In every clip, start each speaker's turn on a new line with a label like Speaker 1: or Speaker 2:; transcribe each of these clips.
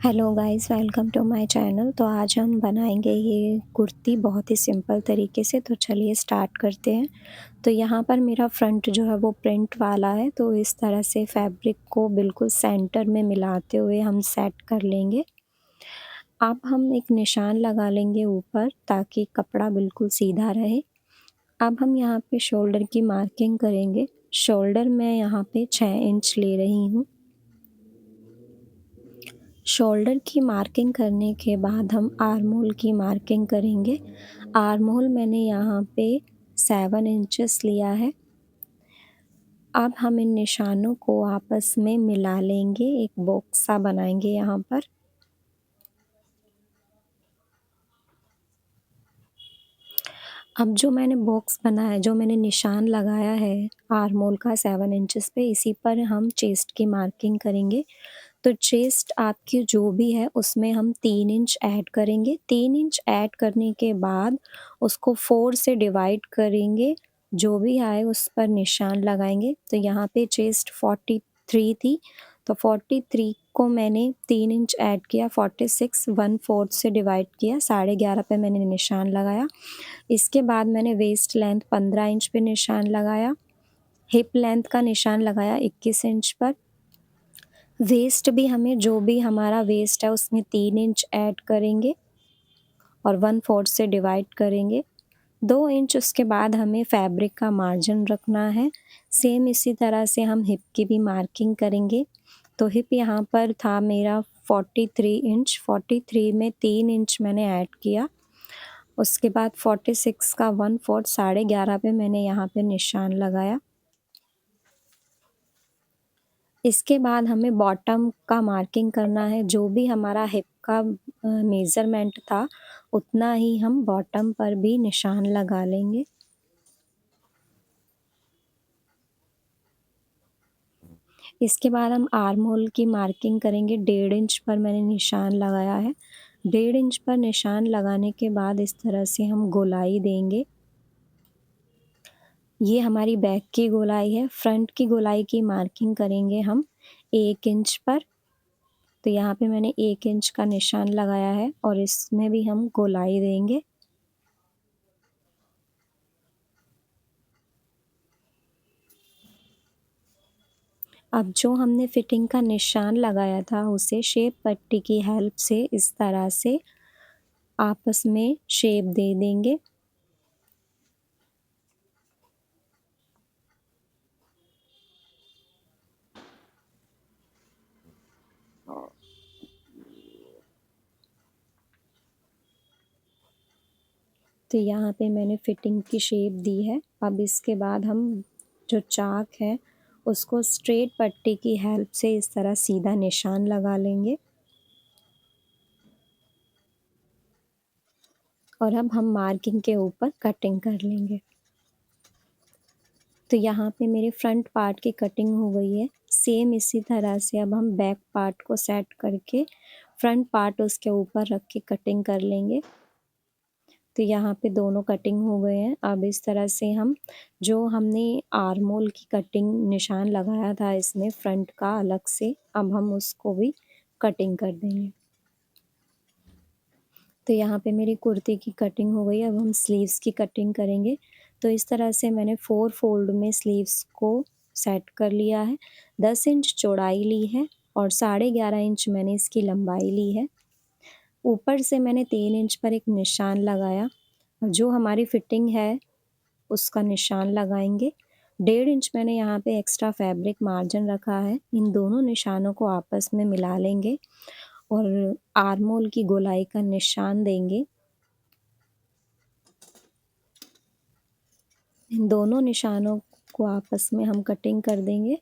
Speaker 1: Hello guys, welcome to my channel. तो आज हम बनाएंगे ये कुर्ती बहुत ही सिंपल तरीके से। तो चलिए स्टार्ट करते हैं। तो यहाँ पर मेरा फ्रंट जो है वो प्रिंट वाला है, तो इस तरह से फैब्रिक को बिल्कुल सेंटर में मिलाते हुए हम सेट कर लेंगे। अब हम एक निशान लगा लेंगे ऊपर, ताकि कपड़ा बिल्कुल सीधा रहे। अब हम यहाँ पे शोल्डर की मार्किंग करेंगे। शोल्डर मैं यहाँ पे 6 इंच ले रही हूँ। शोल्डर की मार्किंग करने के बाद हम आर्म होल की मार्किंग करेंगे। आर्म होल मैंने यहाँ पे 7 इंचेस लिया है। अब हम इन निशानों को आपस में मिला लेंगे, एक बॉक्स सा बनाएंगे यहाँ पर। अब जो मैंने बॉक्स बनाया, जो मैंने निशान लगाया है आर्म होल का 7 इंचेस पे, इसी पर हम चेस्ट की मार्किंग करेंगे। तो चेस्ट आपकी जो भी है उसमें हम 3 इंच ऐड करेंगे। 3 इंच ऐड करने के बाद उसको 4 से डिवाइड करेंगे, जो भी आए उस पर निशान लगाएंगे। तो यहाँ पे चेस्ट 43 थी, तो 43 को मैंने 3 इंच ऐड किया, 46 1/4 से डिवाइड किया, 11.5 पे मैंने निशान लगाया। इसके बाद मैंने वेस्ट लेंथ 15 इंच पे निशान लगाया, हिप लेंथ का निशान लगाया 21 इंच पर। वेस्ट भी हमें, जो भी हमारा वेस्ट है उसमें 3 इंच ऐड करेंगे और 1/4 से डिवाइड करेंगे। 2 इंच उसके बाद हमें फैब्रिक का मार्जिन रखना है। सेम इसी तरह से हम हिप की भी मार्किंग करेंगे। तो हिप यहाँ पर था मेरा 43 इंच, 43 में 3 इंच मैंने ऐड किया। उसके बाद 46 का 1/4 11.5 पे मैंने यहाँ पे निशान लगाया। इसके बाद हमें बॉटम का मार्किंग करना है। जो भी हमारा हिप का मेज़रमेंट था, उतना ही हम बॉटम पर भी निशान लगा लेंगे। इसके बाद हम आर्म होल की मार्किंग करेंगे। 1.5 इंच पर मैंने निशान लगाया है। 1.5 इंच पर निशान लगाने के बाद इस तरह से हम गोलाई देंगे। ये हमारी बैक की गोलाई है। फ्रंट की गोलाई की मार्किंग करेंगे हम 1 इंच पर। तो यहाँ पे मैंने 1 इंच का निशान लगाया है और इसमें भी हम गोलाई देंगे। अब जो हमने फिटिंग का निशान लगाया था, उसे शेप पट्टी की हेल्प से इस तरह से आपस में शेप दे देंगे। तो यहाँ पे मैंने फिटिंग की शेप दी है। अब इसके बाद हम जो चाक है उसको स्ट्रेट पट्टी की हेल्प से इस तरह सीधा निशान लगा लेंगे। और अब हम मार्किंग के ऊपर कटिंग कर लेंगे। तो यहाँ पे मेरे फ्रंट पार्ट की कटिंग हो गई है। सेम इसी तरह से अब हम बैक पार्ट को सेट करके फ्रंट पार्ट उसके ऊपर रख के कटिंग कर लेंगे। तो यहाँ पे दोनों कटिंग हो गए हैं। अब इस तरह से हम, जो हमने आर्म होल की कटिंग निशान लगाया था इसमें फ्रंट का अलग से, अब हम उसको भी कटिंग कर देंगे। तो यहाँ पे मेरी कुर्ती की कटिंग हो गई। अब हम स्लीव्स की कटिंग करेंगे। तो इस तरह से मैंने 4 फोल्ड में स्लीव्स को सेट कर लिया है। 10 इंच चौड़ाई ली है और 11.5 इंच मैंने इसकी लंबाई ली है। ऊपर से मैंने 3 इंच पर एक निशान लगाया। जो हमारी फिटिंग है उसका निशान लगाएंगे। 1.5 इंच मैंने यहाँ पे एक्स्ट्रा फैब्रिक मार्जिन रखा है। इन दोनों निशानों को आपस में मिला लेंगे और आर्म होल की गोलाई का निशान देंगे। इन दोनों निशानों को आपस में हम कटिंग कर देंगे।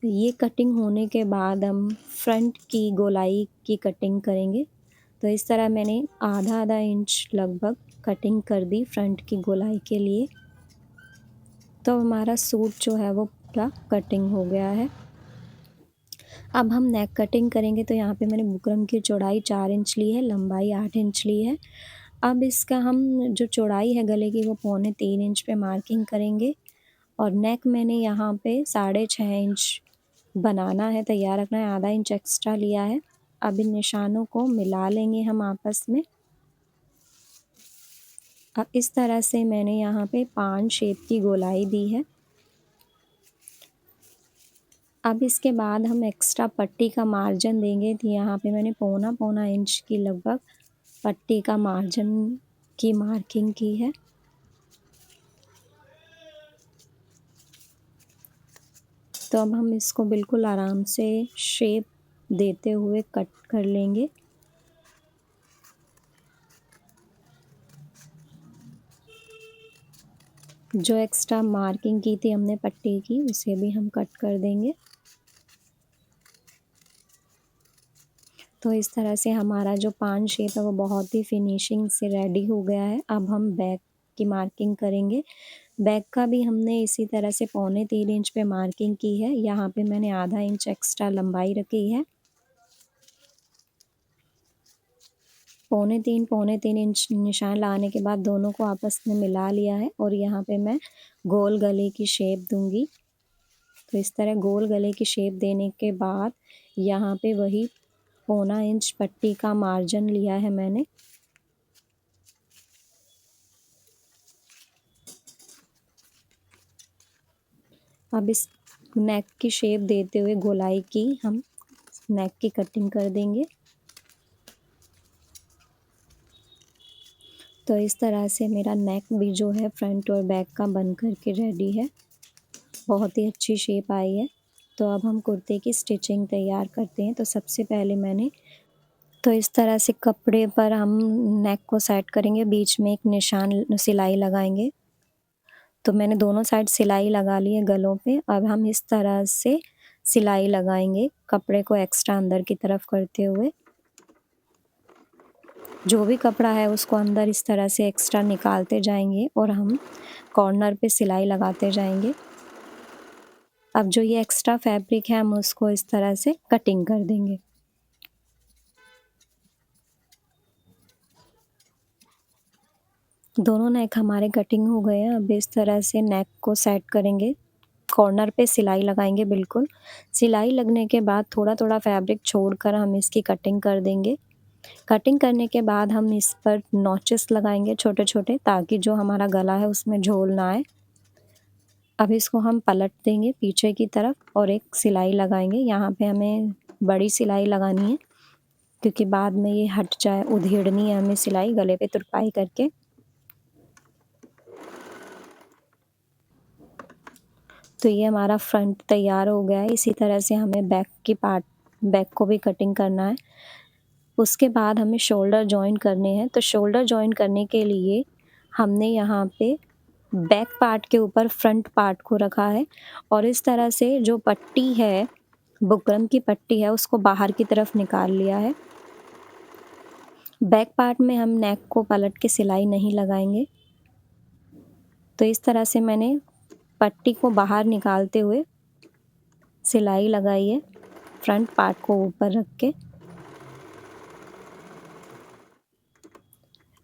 Speaker 1: ये कटिंग होने के बाद हम फ्रंट की गोलाई की कटिंग करेंगे। तो इस तरह मैंने आधा इंच लगभग कटिंग कर दी फ्रंट की गोलाई के लिए। तो हमारा सूट जो है वो पूरा कटिंग हो गया है। अब हम नेक कटिंग करेंगे। तो यहाँ पे मैंने बुकरम की चौड़ाई 4 इंच ली है, लंबाई 8 इंच ली है। अब इसका हम जो चौड़ाई है गले की वो 3.25 इंच पे मार्किंग करेंगे और नेक मैंने यहाँ पे 6.5 इंच बनाना है, तैयार रखना है, आधा इंच एक्स्ट्रा लिया है। अब इन निशानों को मिला लेंगे हम आपस में। अब इस तरह से मैंने यहाँ पे 5 शेप की गोलाई दी है। अब इसके बाद हम एक्स्ट्रा पट्टी का मार्जिन देंगे, तो यहाँ पे मैंने पौना इंच की लगभग पट्टी का मार्जिन की मार्किंग की है। तो अब हम इसको बिल्कुल आराम से शेप देते हुए कट कर लेंगे। जो एक्स्ट्रा मार्किंग की थी हमने पट्टी की, उसे भी हम कट कर देंगे। तो इस तरह से हमारा जो 5 शेप है वो बहुत ही फिनिशिंग से रेडी हो गया है। अब हम बैक की मार्किंग करेंगे। बैक का भी हमने इसी तरह से 3.25 इंच पे मार्किंग की है। यहाँ पे मैंने आधा इंच एक्स्ट्रा लंबाई रखी है। 3.25 इंच निशान लगाने के बाद दोनों को आपस में मिला लिया है और यहाँ पे मैं गोल गले की शेप दूंगी। तो इस तरह गोल गले की शेप देने के बाद यहाँ पे वही 1/4 इंच पट्टी का मार्जिन लिया है मैंने। अब इस नेक की शेप देते हुए गोलाई की हम नेक की कटिंग कर देंगे। तो इस तरह से मेरा नेक भी जो है फ्रंट और बैक का बन कर के रेडी है। बहुत ही अच्छी शेप आई है। तो अब हम कुर्ते की स्टिचिंग तैयार करते हैं। तो सबसे पहले मैंने तो इस तरह से कपड़े पर हम नेक को सेट करेंगे, बीच में एक निशान सिलाई लगाएंगे। तो मैंने दोनों साइड सिलाई लगा ली है गलों पे। अब हम इस तरह से सिलाई लगाएंगे, कपड़े को एक्स्ट्रा अंदर की तरफ करते हुए। जो भी कपड़ा है उसको अंदर इस तरह से एक्स्ट्रा निकालते जाएंगे और हम कॉर्नर पे सिलाई लगाते जाएंगे। अब जो ये एक्स्ट्रा फैब्रिक है हम उसको इस तरह से कटिंग कर देंगे। दोनों नेक हमारे कटिंग हो गए हैं। अब इस तरह से नेक को सेट करेंगे, कॉर्नर पे सिलाई लगाएंगे बिल्कुल। सिलाई लगने के बाद थोड़ा-थोड़ा फैब्रिक छोड़कर हम इसकी कटिंग कर देंगे। कटिंग करने के बाद हम इस पर नॉचेस लगाएंगे छोटे-छोटे, ताकि जो हमारा गला है उसमें झोल ना आए। अब इसको हम पलट देंगे पीछे की तरफ और एक सिलाई लगाएंगे। यहाँ पे हमें बड़ी सिलाई लगानी है क्योंकि बाद में ये हट जाए, उधेड़नी है हमें सिलाई गले पे तुरपाई करके। तो ये हमारा फ्रंट तैयार हो गया है। इसी तरह से हमें बैक को भी कटिंग करना है। उसके बाद हमें शोल्डर जॉइन करने हैं। तो शोल्डर जॉइन करने के लिए हमने यहाँ पे बैक पार्ट के ऊपर फ्रंट पार्ट को रखा है और इस तरह से जो पट्टी है, बुकरम की पट्टी है, उसको बाहर की तरफ निकाल लिया है। बैक पार्ट में हम नेक को पलट के सिलाई नहीं लगाएंगे। तो इस तरह से मैंने पट्टी को बाहर निकालते हुए सिलाई लगाई है, फ्रंट पार्ट को ऊपर रख के।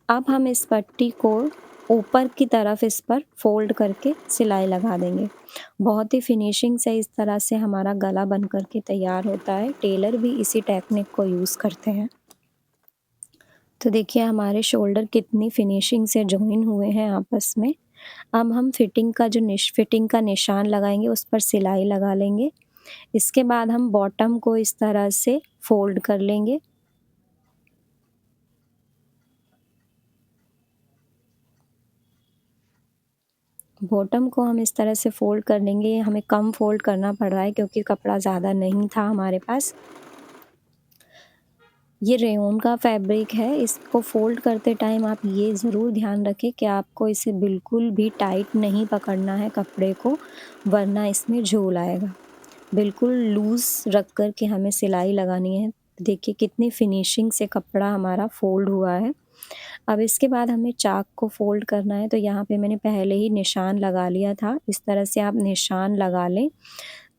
Speaker 1: अब हम इस पट्टी को ऊपर की तरफ इस पर फ़ोल्ड करके सिलाई लगा देंगे। बहुत ही फिनिशिंग से इस तरह से हमारा गला बन कर के तैयार होता है। टेलर भी इसी टेक्निक को यूज़ करते हैं। तो देखिए हमारे शोल्डर कितनी फिनिशिंग से जॉइन हुए हैं आपस में। अब हम फिटिंग का निशान लगाएंगे, उस पर सिलाई लगा लेंगे। इसके बाद हम बॉटम को इस तरह से फ़ोल्ड कर लेंगे। बॉटम को हम इस तरह से फ़ोल्ड कर लेंगे। हमें कम फ़ोल्ड करना पड़ रहा है क्योंकि कपड़ा ज़्यादा नहीं था हमारे पास। ये रेयॉन का फैब्रिक है। इसको फ़ोल्ड करते टाइम आप ये ज़रूर ध्यान रखें कि आपको इसे बिल्कुल भी टाइट नहीं पकड़ना है कपड़े को, वरना इसमें झोल आएगा। बिल्कुल लूज़ रख कर के हमें सिलाई लगानी है। देखिए कितनी फिनिशिंग से कपड़ा हमारा फ़ोल्ड हुआ है। अब इसके बाद हमें चाक को फ़ोल्ड करना है। तो यहाँ पे मैंने पहले ही निशान लगा लिया था। इस तरह से आप निशान लगा लें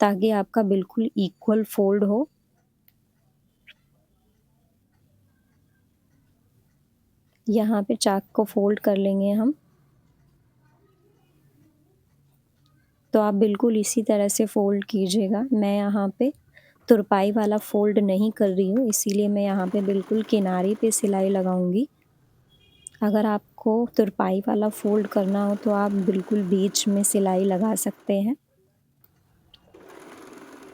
Speaker 1: ताकि आपका बिल्कुल इक्वल फ़ोल्ड हो। यहाँ पे चाक को फ़ोल्ड कर लेंगे हम। तो आप बिल्कुल इसी तरह से फ़ोल्ड कीजिएगा। मैं यहाँ पे तुरपाई वाला फ़ोल्ड नहीं कर रही हूँ, इसीलिए मैं यहाँ पे बिल्कुल किनारे पे सिलाई लगाऊँगी। अगर आपको तुरपाई वाला फ़ोल्ड करना हो तो आप बिल्कुल बीच में सिलाई लगा सकते हैं।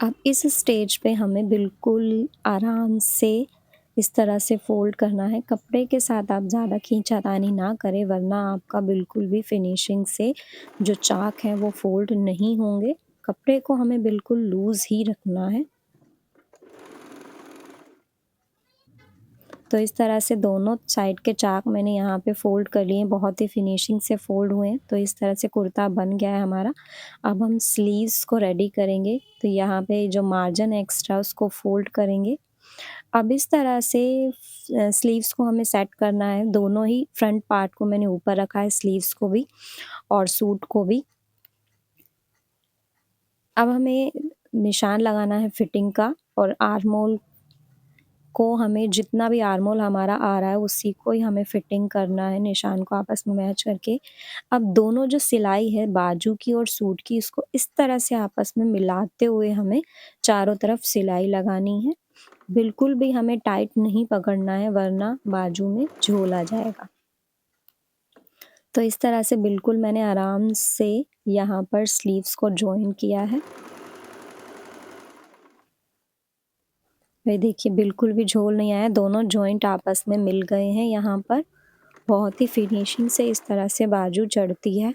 Speaker 1: अब इस स्टेज पे हमें बिल्कुल आराम से इस तरह से फ़ोल्ड करना है। कपड़े के साथ आप ज़्यादा खींचातानी ना करें, वरना आपका बिल्कुल भी फिनिशिंग से जो चाक हैं वो फ़ोल्ड नहीं होंगे। कपड़े को हमें बिल्कुल लूज़ ही रखना है। तो इस तरह से दोनों साइड के चाक मैंने यहाँ पे फ़ोल्ड कर लिए हैं, बहुत ही फिनिशिंग से फ़ोल्ड हुए हैं। तो इस तरह से कुर्ता बन गया है हमारा। अब हम स्लीव्स को रेडी करेंगे, तो यहाँ पे जो मार्जिन एक्स्ट्रा उसको फ़ोल्ड करेंगे। अब इस तरह से स्लीव्स को हमें सेट करना है, दोनों ही फ्रंट पार्ट को मैंने ऊपर रखा है, स्लीव्स को भी और सूट को भी। अब हमें निशान लगाना है फिटिंग का, और आर्म होल को हमें जितना भी आर्म होल हमारा आ रहा है उसी को ही हमें फिटिंग करना है, निशान को आपस में मैच करके। अब दोनों जो सिलाई है बाजू की और सूट की, इसको इस तरह से आपस में मिलाते हुए हमें चारों तरफ सिलाई लगानी है। बिल्कुल भी हमें टाइट नहीं पकड़ना है, वरना बाजू में झोल आ जाएगा। तो इस तरह से बिल्कुल मैंने आराम से यहाँ पर स्लीव्स को जॉइन किया है। ये देखिए बिल्कुल भी झोल नहीं आया, दोनों जॉइंट आपस में मिल गए हैं यहाँ पर। बहुत ही फिनिशिंग से इस तरह से बाजू चढ़ती है।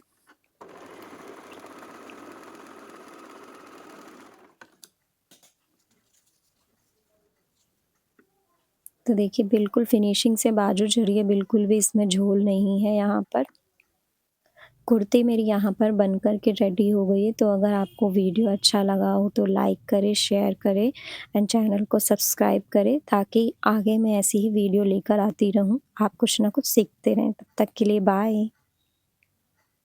Speaker 1: तो देखिए बिल्कुल फिनिशिंग से बाजू चढ़ी है, बिल्कुल भी इसमें झोल नहीं है यहाँ पर। कुर्ती मेरी यहाँ पर बन कर के रेडी हो गई है। तो अगर आपको वीडियो अच्छा लगा हो तो लाइक करें, शेयर करें एंड चैनल को सब्सक्राइब करें, ताकि आगे मैं ऐसी ही वीडियो लेकर आती रहूँ। आप कुछ ना कुछ सीखते रहें। तब तक के लिए बाय।